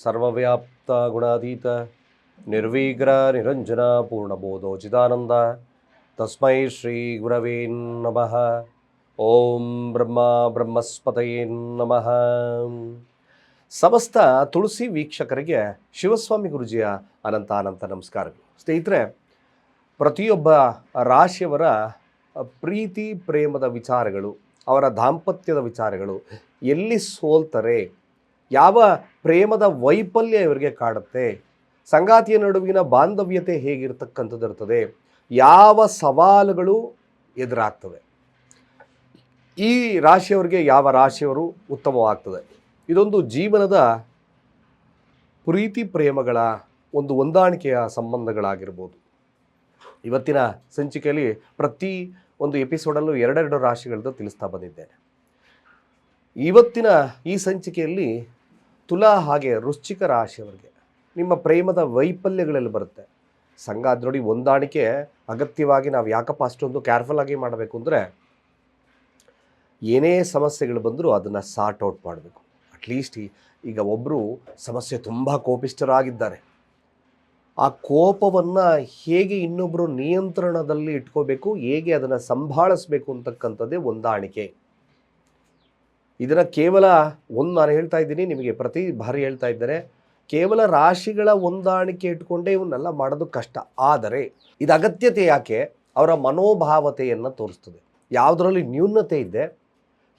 ಸರ್ವವ್ಯಾಪ್ತ ಗುಣಾತೀತ ನಿರ್ವಿಘ್ನ ನಿರಂಜನ ಪೂರ್ಣಬೋಧೋಚಿತಾನಂದ ತಸ್ಮೈ ಶ್ರೀ ಗುರವೇ ನಮಃ. ಓಂ ಬ್ರಹ್ಮಸ್ಪತಯೇ ನಮಃ. ಸಮಸ್ತ ತುಳಸಿ ವೀಕ್ಷಕರಿಗೆ ಶಿವಸ್ವಾಮಿ ಗುರುಜಿಯ ಅನಂತ ನಮಸ್ಕಾರಗಳು. ಸ್ನೇಹಿತರೆ, ಪ್ರತಿಯೊಬ್ಬ ರಾಶಿಯವರ ಪ್ರೀತಿ ಪ್ರೇಮದ ವಿಚಾರಗಳು, ಅವರ ದಾಂಪತ್ಯದ ವಿಚಾರಗಳು, ಎಲ್ಲಿ ಸೋಲ್ತಾರೆ, ಯಾವ ಪ್ರೇಮದ ವೈಫಲ್ಯ ಇವರಿಗೆ ಕಾಡುತ್ತೆ, ಸಂಗಾತಿಯ ನಡುವಿನ ಬಾಂಧವ್ಯತೆ ಹೇಗಿರ್ತಕ್ಕಂಥದ್ದು ಇರ್ತದೆ, ಯಾವ ಸವಾಲುಗಳು ಎದುರಾಗ್ತವೆ, ಈ ರಾಶಿಯವರಿಗೆ ಯಾವ ರಾಶಿಯವರು ಉತ್ತಮವಾಗ್ತದೆ, ಇದೊಂದು ಜೀವನದ ಪ್ರೀತಿ ಪ್ರೇಮಗಳ ಒಂದು ಹೊಂದಾಣಿಕೆಯ ಸಂಬಂಧಗಳಾಗಿರ್ಬೋದು. ಇವತ್ತಿನ ಸಂಚಿಕೆಯಲ್ಲಿ ಪ್ರತಿ ಒಂದು ಎಪಿಸೋಡಲ್ಲೂ ಎರಡೆರಡು ರಾಶಿಗಳದ್ದು ತಿಳಿಸ್ತಾ ಬಂದಿದ್ದೇನೆ. ಇವತ್ತಿನ ಈ ಸಂಚಿಕೆಯಲ್ಲಿ ತುಲಾ ಹಾಗೆ ವೃಶ್ಚಿಕ ರಾಶಿಯವರಿಗೆ ನಿಮ್ಮ ಪ್ರೇಮದ ವೈಫಲ್ಯಗಳಲ್ಲಿ ಬರುತ್ತೆ. ಸಂಗಾತಿ ನೋಡಿ, ಹೊಂದಾಣಿಕೆ ಅಗತ್ಯವಾಗಿ ನಾವು ಯಾಕಪ್ಪ ಅಷ್ಟೊಂದು ಕೇರ್ಫುಲ್ ಆಗಿ ಮಾಡಬೇಕು ಅಂದರೆ, ಏನೇ ಸಮಸ್ಯೆಗಳು ಬಂದರೂ ಅದನ್ನು ಸಾರ್ಟ್ ಔಟ್ ಮಾಡಬೇಕು. ಅಟ್ಲೀಸ್ಟ್ ಈಗ ಒಬ್ಬರು ಸಮಸ್ಯೆ ತುಂಬ ಕೋಪಿಷ್ಠರಾಗಿದ್ದಾರೆ, ಆ ಕೋಪವನ್ನು ಹೇಗೆ ಇನ್ನೊಬ್ಬರು ನಿಯಂತ್ರಣದಲ್ಲಿ ಇಟ್ಕೋಬೇಕು, ಹೇಗೆ ಅದನ್ನು ಸಂಭಾಳಿಸ್ಬೇಕು ಅಂತಕ್ಕಂಥದ್ದೇ ಹೊಂದಾಣಿಕೆ. ಇದನ್ನು ಕೇವಲ ನಾನು ಹೇಳ್ತಾ ಇದ್ದೀನಿ, ನಿಮಗೆ ಪ್ರತಿ ಬಾರಿ ಹೇಳ್ತಾ ಇದ್ದಾರೆ, ಕೇವಲ ರಾಶಿಗಳ ಹೊಂದಾಣಿಕೆ ಇಟ್ಕೊಂಡೇ ಇವನ್ನೆಲ್ಲ ಮಾಡೋದು ಕಷ್ಟ. ಆದರೆ ಇದು ಅಗತ್ಯತೆ ಯಾಕೆ? ಅವರ ಮನೋಭಾವತೆಯನ್ನು ತೋರಿಸ್ತದೆ. ಯಾವುದರಲ್ಲಿ ನ್ಯೂನತೆ ಇದೆ,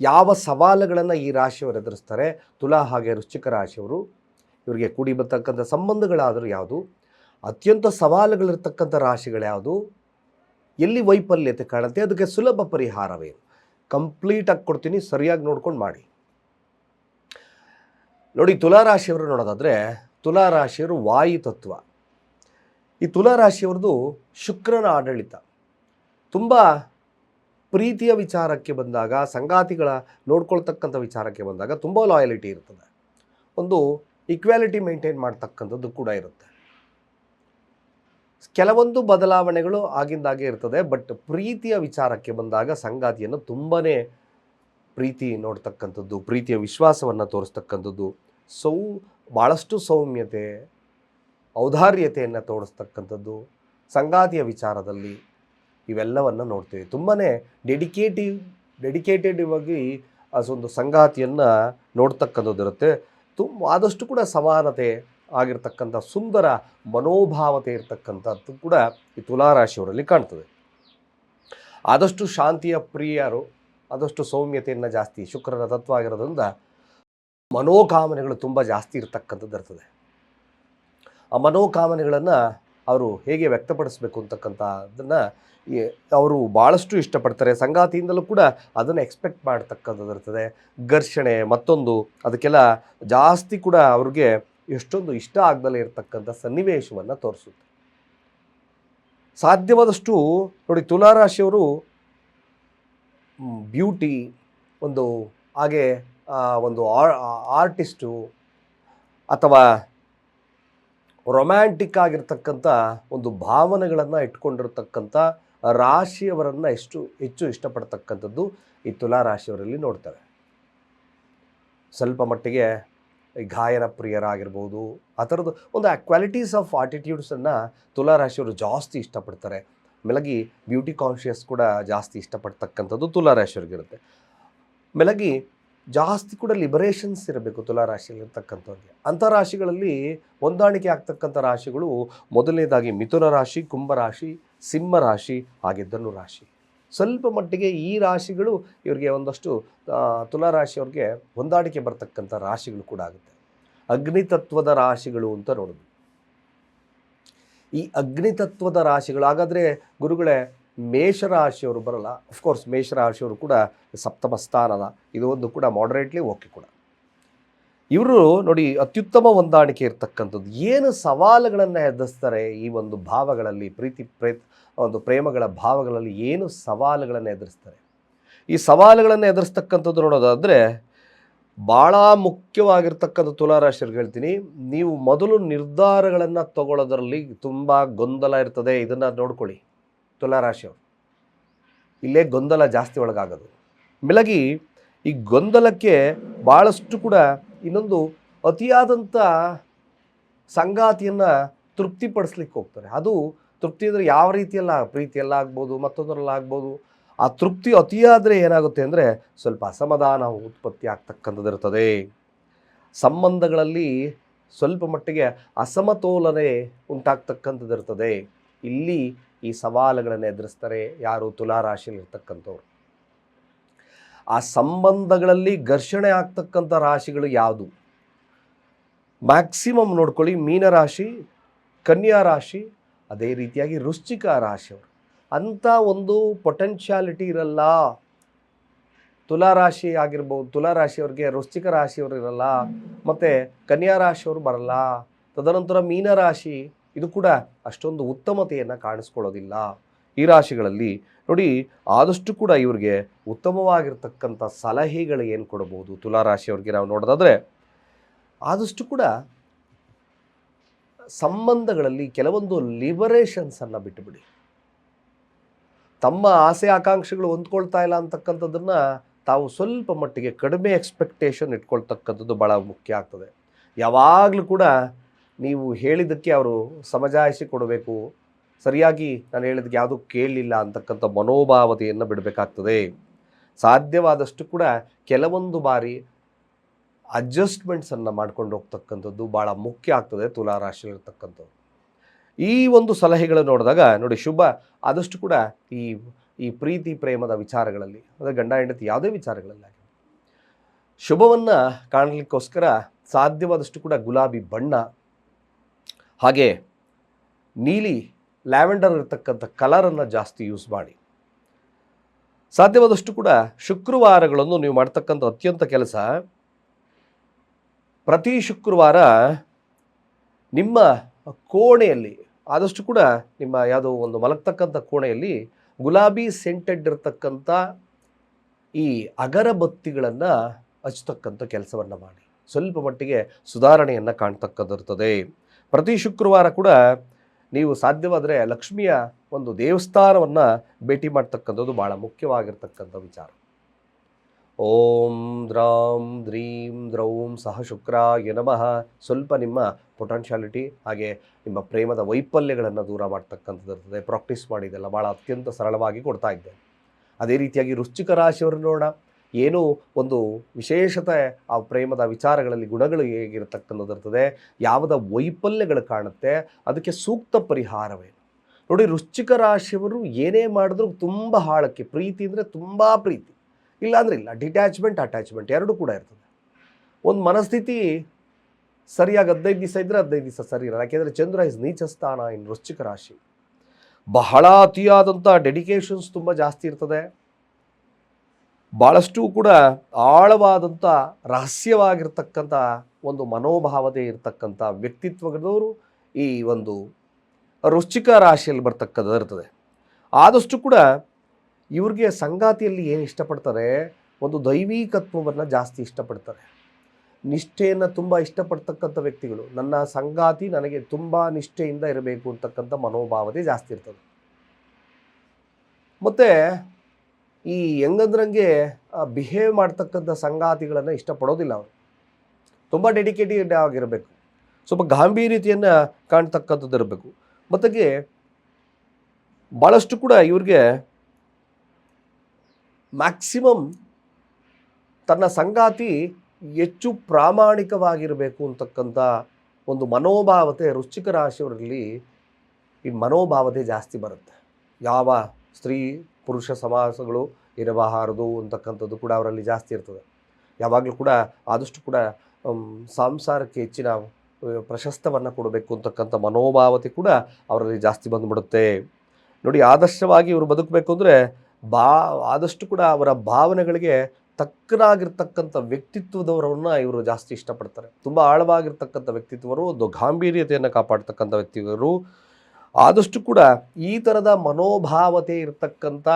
ಯಾವ ಸವಾಲುಗಳನ್ನು ಈ ರಾಶಿಯವರು ಎದುರಿಸ್ತಾರೆ, ತುಲಾ ಹಾಗೆ ವೃಶ್ಚಿಕ ರಾಶಿಯವರು, ಇವರಿಗೆ ಕೂಡಿ ಬರ್ತಕ್ಕಂಥ ಸಂಬಂಧಗಳಾದರೂ ಯಾವುದು, ಅತ್ಯಂತ ಸವಾಲುಗಳಿರ್ತಕ್ಕಂಥ ರಾಶಿಗಳು ಯಾವುದು, ಎಲ್ಲಿ ವೈಫಲ್ಯತೆ ಕಾಣುತ್ತೆ, ಅದಕ್ಕೆ ಸುಲಭ ಪರಿಹಾರವೇನು, ಕಂಪ್ಲೀಟಾಗಿ ಕೊಡ್ತೀನಿ, ಸರಿಯಾಗಿ ನೋಡ್ಕೊಂಡು ಮಾಡಿ. ನೋಡಿ, ತುಲಾರಾಶಿಯವರು ನೋಡೋದಾದರೆ, ತುಲಾರಾಶಿಯವರು ವಾಯು ತತ್ವ. ಈ ತುಲಾರಾಶಿಯವ್ರದ್ದು ಶುಕ್ರನ ಆಡಳಿತ. ತುಂಬ ಪ್ರೀತಿಯ ವಿಚಾರಕ್ಕೆ ಬಂದಾಗ, ಸಂಗಾತಿಗಳ ನೋಡ್ಕೊಳ್ತಕ್ಕಂಥ ವಿಚಾರಕ್ಕೆ ಬಂದಾಗ ತುಂಬ ಲಾಯಲಿಟಿ ಇರ್ತದೆ, ಒಂದು ಈಕ್ವಾಲಿಟಿ ಮೇಂಟೈನ್ ಮಾಡ್ತಕ್ಕಂಥದ್ದು ಕೂಡ ಇರುತ್ತೆ. ಕೆಲವೊಂದು ಬದಲಾವಣೆಗಳು ಆಗಿಂದಾಗೆ ಇರ್ತದೆ, ಬಟ್ ಪ್ರೀತಿಯ ವಿಚಾರಕ್ಕೆ ಬಂದಾಗ ಸಂಗಾತಿಯನ್ನು ತುಂಬಾ ಪ್ರೀತಿ ನೋಡ್ತಕ್ಕಂಥದ್ದು, ಪ್ರೀತಿಯ ವಿಶ್ವಾಸವನ್ನು ತೋರಿಸ್ತಕ್ಕಂಥದ್ದು, ಭಾಳಷ್ಟು ಸೌಮ್ಯತೆ, ಔದಾರ್ಯತೆಯನ್ನು ತೋರಿಸ್ತಕ್ಕಂಥದ್ದು ಸಂಗಾತಿಯ ವಿಚಾರದಲ್ಲಿ, ಇವೆಲ್ಲವನ್ನು ನೋಡ್ತೀವಿ. ತುಂಬಾ ಡೆಡಿಕೇಟೆಡ್ ಆಗಿ ಒಂದು ಸಂಗಾತಿಯನ್ನು ನೋಡ್ತಕ್ಕಂಥದ್ದು ಇರುತ್ತೆ. ಆದಷ್ಟು ಕೂಡ ಸಮಾನತೆ ಆಗಿರ್ತಕ್ಕಂಥ ಸುಂದರ ಮನೋಭಾವತೆ ಇರ್ತಕ್ಕಂಥದ್ದು ಕೂಡ ಈ ತುಲಾರಾಶಿಯವರಲ್ಲಿ ಕಾಣ್ತದೆ. ಆದಷ್ಟು ಶಾಂತಿಯ ಪ್ರಿಯರು, ಆದಷ್ಟು ಸೌಮ್ಯತೆಯನ್ನು ಜಾಸ್ತಿ, ಶುಕ್ರನ ತತ್ವ ಆಗಿರೋದ್ರಿಂದ ಮನೋಕಾಮನೆಗಳು ತುಂಬ ಜಾಸ್ತಿ ಇರ್ತಕ್ಕಂಥದ್ದು ಇರ್ತದೆ. ಆ ಮನೋಕಾಮನೆಗಳನ್ನು ಅವರು ಹೇಗೆ ವ್ಯಕ್ತಪಡಿಸಬೇಕು ಅಂತಕ್ಕಂಥದ್ದನ್ನು ಅವರು ಭಾಳಷ್ಟು ಇಷ್ಟಪಡ್ತಾರೆ. ಸಂಗಾತಿಯಿಂದಲೂ ಕೂಡ ಅದನ್ನು ಎಕ್ಸ್ಪೆಕ್ಟ್ ಮಾಡ್ತಕ್ಕಂಥದ್ದು ಇರ್ತದೆ. ಘರ್ಷಣೆ ಮತ್ತೊಂದು ಅದಕ್ಕೆಲ್ಲ ಜಾಸ್ತಿ ಕೂಡ ಅವ್ರಿಗೆ ಎಷ್ಟೊಂದು ಇಷ್ಟ ಆಗದಲ್ಲೇ ಇರತಕ್ಕಂಥ ಸನ್ನಿವೇಶವನ್ನು ತೋರಿಸುತ್ತೆ. ಸಾಧ್ಯವಾದಷ್ಟು ನೋಡಿ, ತುಲಾರಾಶಿಯವರು ಬ್ಯೂಟಿ, ಒಂದು ಹಾಗೆ ಒಂದು ಆರ್ಟಿಸ್ಟು ಅಥವಾ ರೊಮ್ಯಾಂಟಿಕ್ ಆಗಿರ್ತಕ್ಕಂಥ ಒಂದು ಭಾವನೆಗಳನ್ನು ಇಟ್ಕೊಂಡಿರ್ತಕ್ಕಂಥ ರಾಶಿಯವರನ್ನು ಹೆಚ್ಚು ಇಷ್ಟಪಡ್ತಕ್ಕಂಥದ್ದು ಈ ತುಲಾರಾಶಿಯವರಲ್ಲಿ ನೋಡ್ತೇವೆ. ಸ್ವಲ್ಪ ಮಟ್ಟಿಗೆ ಗಾಯನ ಪ್ರಿಯರಾಗಿರ್ಬೋದು, ಆ ಥರದ್ದು ಒಂದು ಕ್ವಾಲಿಟೀಸ್ ಆಫ್ ಆಟಿಟ್ಯೂಡ್ಸನ್ನು ತುಲಾರಾಶಿಯವರು ಜಾಸ್ತಿ ಇಷ್ಟಪಡ್ತಾರೆ. ಮೇಲಾಗಿ ಬ್ಯೂಟಿ ಕಾನ್ಷಿಯಸ್ ಕೂಡ ಜಾಸ್ತಿ ಇಷ್ಟಪಡ್ತಕ್ಕಂಥದ್ದು ತುಲಾರಾಶಿಯವ್ರಿಗಿರುತ್ತೆ. ಮೇಲಾಗಿ ಜಾಸ್ತಿ ಕೂಡ ಲಿಬರೇಷನ್ಸ್ ಇರಬೇಕು ತುಲಾರಾಶಿಯಲ್ಲಿರ್ತಕ್ಕಂಥವ್ರಿಗೆ. ಅಂಥ ರಾಶಿಗಳಲ್ಲಿ ಹೊಂದಾಣಿಕೆ ಆಗ್ತಕ್ಕಂಥ ರಾಶಿಗಳು ಮೊದಲನೇದಾಗಿ ಮಿಥುನ ರಾಶಿ, ಕುಂಭರಾಶಿ, ಸಿಂಹ ರಾಶಿ, ಹಾಗೆ ಧನು ರಾಶಿ. ಸ್ವಲ್ಪ ಮಟ್ಟಿಗೆ ಈ ರಾಶಿಗಳು ಇವರಿಗೆ ಒಂದಷ್ಟು ತುಲಾರಾಶಿಯವ್ರಿಗೆ ಹೊಂದಾಣಿಕೆ ಬರ್ತಕ್ಕಂಥ ರಾಶಿಗಳು ಕೂಡ ಆಗುತ್ತೆ. ಅಗ್ನಿತತ್ವದ ರಾಶಿಗಳು ಅಂತ ನೋಡೋದು. ಈ ಅಗ್ನಿತತ್ವದ ರಾಶಿಗಳು ಹಾಗಾದರೆ ಗುರುಗಳೇ, ಮೇಷರಾಶಿಯವರು ಬರಲ್ಲ. ಅಫ್ಕೋರ್ಸ್ ಮೇಷರಾಶಿಯವರು ಕೂಡ ಸಪ್ತಮ ಸ್ಥಾನದ, ಇದು ಒಂದು ಕೂಡ ಮಾಡ್ರೇಟ್ಲಿ ಓಕೆ ಕೂಡ. ಇವರು ನೋಡಿ ಅತ್ಯುತ್ತಮ ಹೊಂದಾಣಿಕೆ ಇರ್ತಕ್ಕಂಥದ್ದು. ಏನು ಸವಾಲುಗಳನ್ನು ಎದುರಿಸ್ತಾರೆ ಈ ಒಂದು ಭಾವಗಳಲ್ಲಿ, ಒಂದು ಪ್ರೇಮಗಳ ಭಾವಗಳಲ್ಲಿ ಏನು ಸವಾಲುಗಳನ್ನು ಎದುರಿಸ್ತಾರೆ? ಈ ಸವಾಲುಗಳನ್ನು ಎದುರಿಸ್ತಕ್ಕಂಥದ್ದು ನೋಡೋದಾದರೆ ಭಾಳ ಮುಖ್ಯವಾಗಿರ್ತಕ್ಕಂಥ ತುಲಾರಾಶಿಯವ್ರಿಗೆ ಹೇಳ್ತೀನಿ, ನೀವು ಮೊದಲು ನಿರ್ಧಾರಗಳನ್ನು ತಗೊಳ್ಳೋದ್ರಲ್ಲಿ ತುಂಬ ಗೊಂದಲ ಇರ್ತದೆ. ಇದನ್ನು ನೋಡ್ಕೊಳ್ಳಿ ತುಲಾರಾಶಿಯವರು, ಇಲ್ಲೇ ಗೊಂದಲ ಜಾಸ್ತಿ ಒಳಗಾಗೋದು. ಮೇಲಾಗಿ ಈ ಗೊಂದಲಕ್ಕೆ ಭಾಳಷ್ಟು ಕೂಡ ಇನ್ನೊಂದು ಅತಿಯಾದಂಥ ಸಂಗಾತಿಯನ್ನು ತೃಪ್ತಿಪಡಿಸ್ಲಿಕ್ಕೆ ಹೋಗ್ತಾರೆ. ಅದು ತೃಪ್ತಿ ಅಂದರೆ ಯಾವ ರೀತಿಯಲ್ಲ, ಪ್ರೀತಿಯಲ್ಲ ಆಗ್ಬೋದು, ಮತ್ತೊಂದರಲ್ಲಾಗ್ಬೋದು. ಆ ತೃಪ್ತಿ ಅತಿಯಾದರೆ ಏನಾಗುತ್ತೆ ಅಂದರೆ ಸ್ವಲ್ಪ ಅಸಮಾಧಾನ ಉತ್ಪತ್ತಿ ಆಗ್ತಕ್ಕಂಥದ್ದು ಇರ್ತದೆ. ಸಂಬಂಧಗಳಲ್ಲಿ ಸ್ವಲ್ಪ ಮಟ್ಟಿಗೆ ಅಸಮತೋಲನೆ ಉಂಟಾಗ್ತಕ್ಕಂಥದ್ದು ಇರ್ತದೆ. ಇಲ್ಲಿ ಈ ಸವಾಲುಗಳನ್ನು ಎದುರಿಸ್ತಾರೆ ಯಾರು ತುಲಾರಾಶಿಯಲ್ಲಿರ್ತಕ್ಕಂಥವ್ರು. ಆ ಸಂಬಂಧಗಳಲ್ಲಿ ಘರ್ಷಣೆ ಆಗ್ತಕ್ಕಂಥ ರಾಶಿಗಳು ಯಾವುದು? ಮ್ಯಾಕ್ಸಿಮಮ್ ನೋಡ್ಕೊಳ್ಳಿ, ಮೀನರಾಶಿ, ಕನ್ಯಾ ರಾಶಿ, ಅದೇ ರೀತಿಯಾಗಿ ವೃಶ್ಚಿಕ ರಾಶಿಯವರು. ಅಂಥ ಒಂದು ಪೊಟೆನ್ಷಿಯಾಲಿಟಿ ಇರಲ್ಲ. ತುಲಾರಾಶಿ ಆಗಿರ್ಬೋದು, ತುಲಾರಾಶಿಯವ್ರಿಗೆ ವೃಶ್ಚಿಕ ರಾಶಿಯವರು ಇರಲ್ಲ, ಮತ್ತು ಕನ್ಯಾ ರಾಶಿಯವರು ಬರಲ್ಲ. ತದನಂತರ ಮೀನರಾಶಿ ಇದು ಕೂಡ ಅಷ್ಟೊಂದು ಉತ್ತಮತೆಯನ್ನು ಕಾಣಿಸ್ಕೊಳ್ಳೋದಿಲ್ಲ. ಈ ರಾಶಿಗಳಲ್ಲಿ ನೋಡಿ, ಆದಷ್ಟು ಕೂಡ ಇವ್ರಿಗೆ ಉತ್ತಮವಾಗಿರ್ತಕ್ಕಂಥ ಸಲಹೆಗಳು ಏನು ಕೊಡ್ಬೋದು ತುಲಾರಾಶಿಯವ್ರಿಗೆ ನಾವು ನೋಡೋದಾದರೆ, ಆದಷ್ಟು ಕೂಡ ಸಂಬಂಧಗಳಲ್ಲಿ ಕೆಲವೊಂದು ಲಿಬರೇಷನ್ಸನ್ನು ಬಿಟ್ಟುಬಿಡಿ. ತಮ್ಮ ಆಸೆ ಆಕಾಂಕ್ಷೆಗಳು ಹೊಂದ್ಕೊಳ್ತಾ ಇಲ್ಲ ಅಂತಕ್ಕಂಥದ್ದನ್ನು ತಾವು ಸ್ವಲ್ಪ ಮಟ್ಟಿಗೆ ಕಡಿಮೆ ಎಕ್ಸ್ಪೆಕ್ಟೇಷನ್ ಇಟ್ಕೊಳ್ತಕ್ಕಂಥದ್ದು ಭಾಳ ಮುಖ್ಯ ಆಗ್ತದೆ. ಯಾವಾಗಲೂ ಕೂಡ ನೀವು ಹೇಳಿದ್ದಕ್ಕೆ ಅವರು ಸಮಜಾಯಿಷಿ ಕೊಡಬೇಕು, ಸರಿಯಾಗಿ ನಾನು ಹೇಳಿದ್ದಕ್ಕೆ ಯಾವುದೂ ಕೇಳಲಿಲ್ಲ ಅಂತಕ್ಕಂಥ ಮನೋಭಾವತೆಯನ್ನು ಬಿಡಬೇಕಾಗ್ತದೆ. ಸಾಧ್ಯವಾದಷ್ಟು ಕೂಡ ಕೆಲವೊಂದು ಬಾರಿ ಅಡ್ಜಸ್ಟ್ಮೆಂಟ್ಸನ್ನು ಮಾಡ್ಕೊಂಡು ಹೋಗ್ತಕ್ಕಂಥದ್ದು ಭಾಳ ಮುಖ್ಯ ಆಗ್ತದೆ ತುಲಾರಾಶಿಯಲ್ಲಿರ್ತಕ್ಕಂಥದ್ದು. ಈ ಒಂದು ಸಲಹೆಗಳು ನೋಡಿದಾಗ ನೋಡಿ, ಶುಭ ಆದಷ್ಟು ಕೂಡ ಈ ಪ್ರೀತಿ ಪ್ರೇಮದ ವಿಚಾರಗಳಲ್ಲಿ, ಅಂದರೆ ಗಂಡ ಹೆಂಡತಿ ಯಾವುದೇ ವಿಚಾರಗಳಲ್ಲಿ ಶುಭವನ್ನು ಕಾಣಲಿಕ್ಕೋಸ್ಕರ ಸಾಧ್ಯವಾದಷ್ಟು ಕೂಡ ಗುಲಾಬಿ ಬಣ್ಣ, ಹಾಗೆ ನೀಲಿ ಲ್ಯಾವೆಂಡರ್ ಇರತಕ್ಕಂಥ ಕಲರನ್ನು ಜಾಸ್ತಿ ಯೂಸ್ ಮಾಡಿ. ಸಾಧ್ಯವಾದಷ್ಟು ಕೂಡ ಶುಕ್ರವಾರಗಳನ್ನು ನೀವು ಮಾಡ್ತಕ್ಕಂಥ ಅತ್ಯಂತ ಕೆಲಸ, ಪ್ರತಿ ಶುಕ್ರವಾರ ನಿಮ್ಮ ಕೋಣೆಯಲ್ಲಿ ಆದಷ್ಟು ಕೂಡ ನಿಮ್ಮ ಯಾವುದೋ ಒಂದು ಮಲಗ್ತಕ್ಕಂಥ ಕೋಣೆಯಲ್ಲಿ ಗುಲಾಬಿ ಸೆಂಟೆಡ್ ಇರತಕ್ಕಂಥ ಈ ಅಗರಬತ್ತಿಗಳನ್ನು ಹಚ್ಚತಕ್ಕಂಥ ಕೆಲಸವನ್ನು ಮಾಡಿ ಸ್ವಲ್ಪ ಮಟ್ಟಿಗೆ ಸುಧಾರಣೆಯನ್ನು ಕಾಣ್ತಕ್ಕಂಥಿರ್ತದೆ. ಪ್ರತಿ ಶುಕ್ರವಾರ ಕೂಡ ನೀವು ಸಾಧ್ಯವಾದರೆ ಲಕ್ಷ್ಮಿಯ ಒಂದು ದೇವಸ್ಥಾನವನ್ನು ಭೇಟಿ ಮಾಡ್ತಕ್ಕಂಥದ್ದು ಭಾಳ ಮುಖ್ಯವಾಗಿರ್ತಕ್ಕಂಥ ವಿಚಾರ. ಓಂ ದ್ರಾಂ ದ್ರೀಂ ದ್ರೌಂ ಸಹ ಶುಕ್ರಾಯ ನಮಃ. ಸ್ವಲ್ಪ ನಿಮ್ಮ ಪೊಟೆನ್ಷಿಯಾಲಿಟಿ ಹಾಗೆ ನಿಮ್ಮ ಪ್ರೇಮದ ವೈಫಲ್ಯಗಳನ್ನು ದೂರ ಮಾಡ್ತಕ್ಕಂಥದ್ದು ಇರ್ತದೆ. ಪ್ರಾಕ್ಟೀಸ್ ಮಾಡಿದೆಲ್ಲ ಭಾಳ ಅತ್ಯಂತ ಸರಳವಾಗಿ ಕೊಡ್ತಾ ಇದ್ದೆ. ಅದೇ ರೀತಿಯಾಗಿ ವೃಶ್ಚಿಕ ರಾಶಿಯವರು ನೋಡೋಣ, ಏನೋ ಒಂದು ವಿಶೇಷತೆ ಆ ಪ್ರೇಮದ ವಿಚಾರಗಳಲ್ಲಿ ಗುಣಗಳು ಹೇಗಿರತಕ್ಕಂಥದ್ದು ಇರ್ತದೆ, ಯಾವುದ ವೈಫಲ್ಯಗಳು ಕಾಣುತ್ತೆ, ಅದಕ್ಕೆ ಸೂಕ್ತ ಪರಿಹಾರವೇನು ನೋಡಿ. ವೃಶ್ಚಿಕ ರಾಶಿಯವರು ಏನೇ ಮಾಡಿದ್ರು ತುಂಬ ಆಳಕ್ಕೆ ಪ್ರೀತಿ ಅಂದರೆ ತುಂಬ ಪ್ರೀತಿ, ಇಲ್ಲಾಂದ್ರೆ ಇಲ್ಲ, ಡಿಟ್ಯಾಚ್ಮೆಂಟ್ ಅಟ್ಯಾಚ್ಮೆಂಟ್ ಎರಡೂ ಕೂಡ ಇರ್ತದೆ. ಒಂದು ಮನಸ್ಥಿತಿ ಸರಿಯಾಗಿ 15 ದಿವಸ ಇದ್ದರೆ 15 ದಿವಸ ಸರಿ ಇರಲ್ಲ. ಯಾಕೆಂದರೆ ಚಂದ್ರ ಇಸ್ ನೀಚ ಸ್ಥಾನ ಇನ್ ವೃಶ್ಚಿಕ ರಾಶಿ. ಬಹಳ ಅತಿಯಾದಂಥ ಡೆಡಿಕೇಶನ್ಸ್ ತುಂಬ ಜಾಸ್ತಿ ಇರ್ತದೆ. ಭಾಳಷ್ಟು ಕೂಡ ಆಳವಾದಂಥ ರಹಸ್ಯವಾಗಿರ್ತಕ್ಕಂಥ ಒಂದು ಮನೋಭಾವತೆ ಇರತಕ್ಕಂಥ ವ್ಯಕ್ತಿತ್ವದವರು ಈ ಒಂದು ವೃಶ್ಚಿಕ ರಾಶಿಯಲ್ಲಿ ಬರ್ತಕ್ಕಂಥದ್ದು ಇರ್ತದೆ. ಆದಷ್ಟು ಕೂಡ ಇವ್ರಿಗೆ ಸಂಗಾತಿಯಲ್ಲಿ ಏನು ಇಷ್ಟಪಡ್ತಾರೆ, ಒಂದು ದೈವಿಕತ್ವವನ್ನು ಜಾಸ್ತಿ ಇಷ್ಟಪಡ್ತಾರೆ. ನಿಷ್ಠೆಯನ್ನು ತುಂಬ ಇಷ್ಟಪಡ್ತಕ್ಕಂಥ ವ್ಯಕ್ತಿಗಳು. ನನ್ನ ಸಂಗಾತಿ ನನಗೆ ತುಂಬ ನಿಷ್ಠೆಯಿಂದ ಇರಬೇಕು ಅಂತಕ್ಕಂಥ ಮನೋಭಾವತೆ ಜಾಸ್ತಿ ಇರ್ತದೆ. ಮತ್ತು ಈ ಹೆಂಗಂದ್ರಂಗೆ ಬಿಹೇವ್ ಮಾಡ್ತಕ್ಕಂಥ ಸಂಗಾತಿಗಳನ್ನು ಇಷ್ಟಪಡೋದಿಲ್ಲ ಅವರು. ತುಂಬ ಡೆಡಿಕೇಟೆಡ್ ಆಗಿರಬೇಕು, ಸ್ವಲ್ಪ ಗಾಂಭೀರ್ಯತೆಯನ್ನು ಕಾಣ್ತಕ್ಕಂಥದ್ದು ಇರಬೇಕು. ಮತ್ತಿಗೆ ಭಾಳಷ್ಟು ಕೂಡ ಇವ್ರಿಗೆ ಮ್ಯಾಕ್ಸಿಮಮ್ ತನ್ನ ಸಂಗಾತಿ ಹೆಚ್ಚು ಪ್ರಾಮಾಣಿಕವಾಗಿರಬೇಕು ಅಂತಕ್ಕಂಥ ಒಂದು ಮನೋಭಾವತೆ ವೃಶ್ಚಿಕ ರಾಶಿಯವರಲ್ಲಿ ಈ ಮನೋಭಾವತೆ ಜಾಸ್ತಿ ಬರುತ್ತೆ. ಯಾವ ಸ್ತ್ರೀ ಪುರುಷ ಸಮಾಸಗಳು ಇರಬಾರದು ಅಂತಕ್ಕಂಥದ್ದು ಕೂಡ ಅವರಲ್ಲಿ ಜಾಸ್ತಿ ಇರ್ತದೆ. ಯಾವಾಗಲೂ ಕೂಡ ಆದಷ್ಟು ಕೂಡ ಸಂಸಾರಕ್ಕೆ ಹೆಚ್ಚಿನ ಪ್ರಶಸ್ತವನ್ನು ಕೊಡಬೇಕು ಅಂತಕ್ಕಂಥ ಮನೋಭಾವತೆ ಕೂಡ ಅವರಲ್ಲಿ ಜಾಸ್ತಿ ಬಂದುಬಿಡುತ್ತೆ ನೋಡಿ. ಆದರ್ಶವಾಗಿ ಇವರು ಬದುಕಬೇಕು ಅಂದರೆ ಆದಷ್ಟು ಕೂಡ ಅವರ ಭಾವನೆಗಳಿಗೆ ತಕ್ಕನಾಗಿರ್ತಕ್ಕಂಥ ವ್ಯಕ್ತಿತ್ವದವರನ್ನು ಇವರು ಜಾಸ್ತಿ ಇಷ್ಟಪಡ್ತಾರೆ. ತುಂಬ ಆಳವಾಗಿರ್ತಕ್ಕಂಥ ವ್ಯಕ್ತಿತ್ವರು, ಒಂದು ಗಾಂಭೀರ್ಯತೆಯನ್ನು ಕಾಪಾಡ್ತಕ್ಕಂಥ ವ್ಯಕ್ತಿಗಳು. ಆದಷ್ಟು ಕೂಡ ಈ ಥರದ ಮನೋಭಾವತೆ ಇರತಕ್ಕಂಥ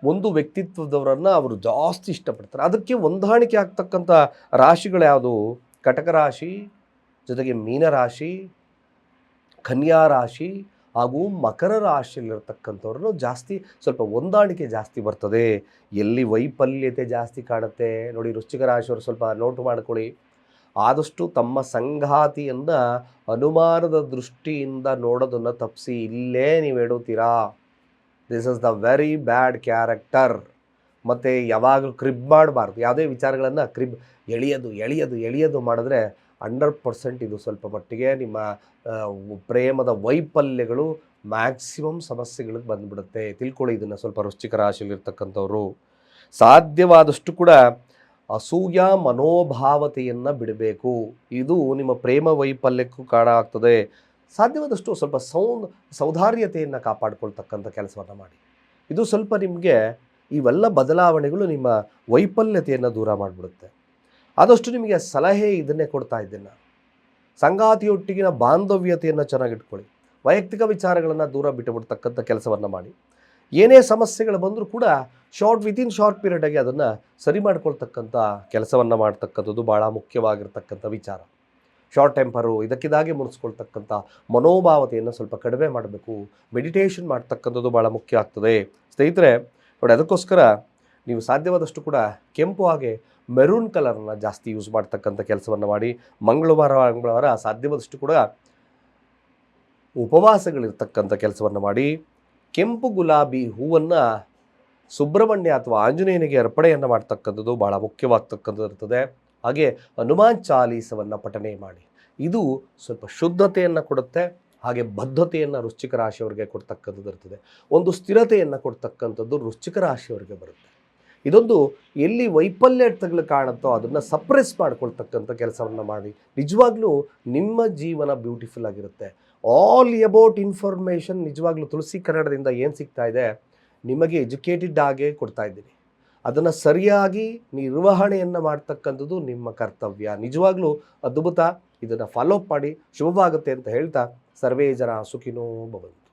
ಒಂದು ವ್ಯಕ್ತಿತ್ವದವರನ್ನು ಅವರು ಜಾಸ್ತಿ ಇಷ್ಟಪಡ್ತಾರೆ. ಅದಕ್ಕೆ ಹೊಂದಾಣಿಕೆ ಆಗ್ತಕ್ಕಂಥ ರಾಶಿಗಳು ಯಾವುದು? ಕಟಕ ರಾಶಿ, ಜೊತೆಗೆ ಮೀನರಾಶಿ, ಕನ್ಯಾ ರಾಶಿ ಹಾಗೂ ಮಕರ ರಾಶಿಯಲ್ಲಿರ್ತಕ್ಕಂಥವ್ರನ್ನು ಜಾಸ್ತಿ ಸ್ವಲ್ಪ ಹೊಂದಾಣಿಕೆ ಜಾಸ್ತಿ ಬರ್ತದೆ. ಎಲ್ಲಿ ವೈಫಲ್ಯತೆ ಜಾಸ್ತಿ ಕಾಣುತ್ತೆ ನೋಡಿ, ವೃಶ್ಚಿಕ ರಾಶಿಯವರು ಸ್ವಲ್ಪ ನೋಟು ಮಾಡ್ಕೊಳ್ಳಿ. ಆದಷ್ಟು ತಮ್ಮ ಸಂಗಾತಿಯನ್ನು ಅನುಮಾನದ ದೃಷ್ಟಿಯಿಂದ ನೋಡೋದನ್ನು ತಪ್ಪಿಸಿ. ಇಲ್ಲೇ ನೀವು ಎಡುತ್ತೀರಾ. This is the very bad character. ಮತ್ತು ಯಾವಾಗಲೂ ಕ್ರಿಬ್ ಮಾಡಬಾರ್ದು. ಯಾವುದೇ ವಿಚಾರಗಳನ್ನು ಎಳೆಯೋದು ಮಾಡಿದ್ರೆ 100% ಇದು ಸ್ವಲ್ಪ ಮಟ್ಟಿಗೆ ನಿಮ್ಮ ಪ್ರೇಮದ ವೈಫಲ್ಯಗಳು ಮ್ಯಾಕ್ಸಿಮಮ್ ಸಮಸ್ಯೆಗಳಿಗೆ ಬಂದುಬಿಡುತ್ತೆ. ತಿಳ್ಕೊಳ್ಳಿ ಇದನ್ನು. ಸ್ವಲ್ಪ ವೃಶ್ಚಿಕ ರಾಶಿಯಲ್ಲಿರ್ತಕ್ಕಂಥವ್ರು ಸಾಧ್ಯವಾದಷ್ಟು ಕೂಡ ಅಸೂಯ ಮನೋಭಾವತೆಯನ್ನು ಬಿಡಬೇಕು. ಇದು ನಿಮ್ಮ ಪ್ರೇಮ ವೈಫಲ್ಯಕ್ಕೂ ಕಾರಣ ಆಗ್ತದೆ. ಸಾಧ್ಯವಾದಷ್ಟು ಸ್ವಲ್ಪ ಸೌಧಾರ್ಯತೆಯನ್ನು ಕಾಪಾಡಿಕೊಳ್ತಕ್ಕಂಥ ಕೆಲಸವನ್ನು ಮಾಡಿ. ಇದು ಸ್ವಲ್ಪ ನಿಮಗೆ ಇವೆಲ್ಲ ಬದಲಾವಣೆಗಳು ನಿಮ್ಮ ವೈಫಲ್ಯತೆಯನ್ನು ದೂರ ಮಾಡಿಬಿಡುತ್ತೆ. ಆದಷ್ಟು ನಿಮಗೆ ಸಲಹೆ ಇದನ್ನೇ ಕೊಡ್ತಾ ಇದ್ದೇನೆ. ಸಂಗಾತಿಯೊಟ್ಟಿಗಿನ ಬಾಂಧವ್ಯತೆಯನ್ನು ಚೆನ್ನಾಗಿಟ್ಕೊಳ್ಳಿ. ವೈಯಕ್ತಿಕ ವಿಚಾರಗಳನ್ನು ದೂರ ಬಿಟ್ಟುಬಿಡ್ತಕ್ಕಂಥ ಕೆಲಸವನ್ನು ಮಾಡಿ. ಏನೇ ಸಮಸ್ಯೆಗಳು ಬಂದರೂ ಕೂಡ ವಿತಿನ್ ಶಾರ್ಟ್ ಪೀರಿಯಡಾಗಿ ಅದನ್ನು ಸರಿ ಮಾಡ್ಕೊಳ್ತಕ್ಕಂಥ ಕೆಲಸವನ್ನು ಮಾಡ್ತಕ್ಕಂಥದ್ದು ಭಾಳ ಮುಖ್ಯವಾಗಿರ್ತಕ್ಕಂಥ ವಿಚಾರ. ಶಾರ್ಟ್ ಟೆಂಪರು ಇದಕ್ಕಿದಾಗೆ ಮುನಿಸ್ಕೊಳ್ತಕ್ಕಂಥ ಮನೋಭಾವತೆಯನ್ನು ಸ್ವಲ್ಪ ಕಡಿಮೆ ಮಾಡಬೇಕು. ಮೆಡಿಟೇಷನ್ ಮಾಡ್ತಕ್ಕಂಥದ್ದು ಭಾಳ ಮುಖ್ಯ ಆಗ್ತದೆ ಸ್ನೇಹಿತರೆ. ನೋಡಿ, ಅದಕ್ಕೋಸ್ಕರ ನೀವು ಸಾಧ್ಯವಾದಷ್ಟು ಕೂಡ ಕೆಂಪು ಹಾಗೆ ಮೆರೂನ್ ಕಲರನ್ನು ಜಾಸ್ತಿ ಯೂಸ್ ಮಾಡ್ತಕ್ಕಂಥ ಕೆಲಸವನ್ನು ಮಾಡಿ. ಮಂಗಳವಾರ ಸಾಧ್ಯವಾದಷ್ಟು ಕೂಡ ಉಪವಾಸಗಳಿರ್ತಕ್ಕಂಥ ಕೆಲಸವನ್ನು ಮಾಡಿ. ಕೆಂಪು ಗುಲಾಬಿ ಹೂವನ್ನು ಸುಬ್ರಹ್ಮಣ್ಯ ಅಥವಾ ಆಂಜನೇಯನಿಗೆ ಅರ್ಪಣೆಯನ್ನು ಮಾಡ್ತಕ್ಕಂಥದ್ದು ಭಾಳ ಮುಖ್ಯವಾಗ್ತಕ್ಕಂಥದ್ದು ಇರ್ತದೆ. ಹಾಗೆ ಹನುಮಾನ್ ಚಾಲೀಸವನ್ನು ಪಠನೆ ಮಾಡಿ. ಇದು ಸ್ವಲ್ಪ ಶುದ್ಧತೆಯನ್ನು ಕೊಡುತ್ತೆ. ಹಾಗೆ ಬದ್ಧತೆಯನ್ನು ವೃಶ್ಚಿಕ ರಾಶಿಯವರಿಗೆ ಕೊಡ್ತಕ್ಕಂಥದ್ದು ಇರ್ತದೆ. ಒಂದು ಸ್ಥಿರತೆಯನ್ನು ಕೊಡ್ತಕ್ಕಂಥದ್ದು ವೃಶ್ಚಿಕ ರಾಶಿಯವರಿಗೆ ಬರುತ್ತೆ. ಇದೊಂದು ಎಲ್ಲಿ ವೈಫಲ್ಯಗಳು ಕಾಣುತ್ತೋ ಅದನ್ನು ಸಪ್ರೆಸ್ ಮಾಡ್ಕೊಳ್ತಕ್ಕಂಥ ಕೆಲಸವನ್ನು ಮಾಡಿ. ನಿಜವಾಗ್ಲೂ ನಿಮ್ಮ ಜೀವನ ಬ್ಯೂಟಿಫುಲ್ ಆಗಿರುತ್ತೆ. ಆಲ್ ಅಬೌಟ್ ಇನ್ಫಾರ್ಮೇಷನ್ ನಿಜವಾಗ್ಲೂ ತುಳಸಿ ಕನ್ನಡದಿಂದ ಏನು ಸಿಗ್ತಾ ಇದೆ ನಿಮಗೆ ಎಜುಕೇಟೆಡ್ ಆಗೇ ಕೊಡ್ತಾ ಇದ್ದೀನಿ. ಅದನ್ನು ಸರಿಯಾಗಿ ನಿರ್ವಹಣೆಯನ್ನು ಮಾಡ್ತಕ್ಕಂಥದ್ದು ನಿಮ್ಮ ಕರ್ತವ್ಯ. ನಿಜವಾಗ್ಲೂ ಅದ್ಭುತ. ಇದನ್ನು ಫಾಲೋಅಪ್ ಮಾಡಿ. ಶುಭವಾಗುತ್ತೆ ಅಂತ ಹೇಳ್ತಾ ಸರ್ವೇ ಜನ ಸುಖಿನೋ ಭವಂತು.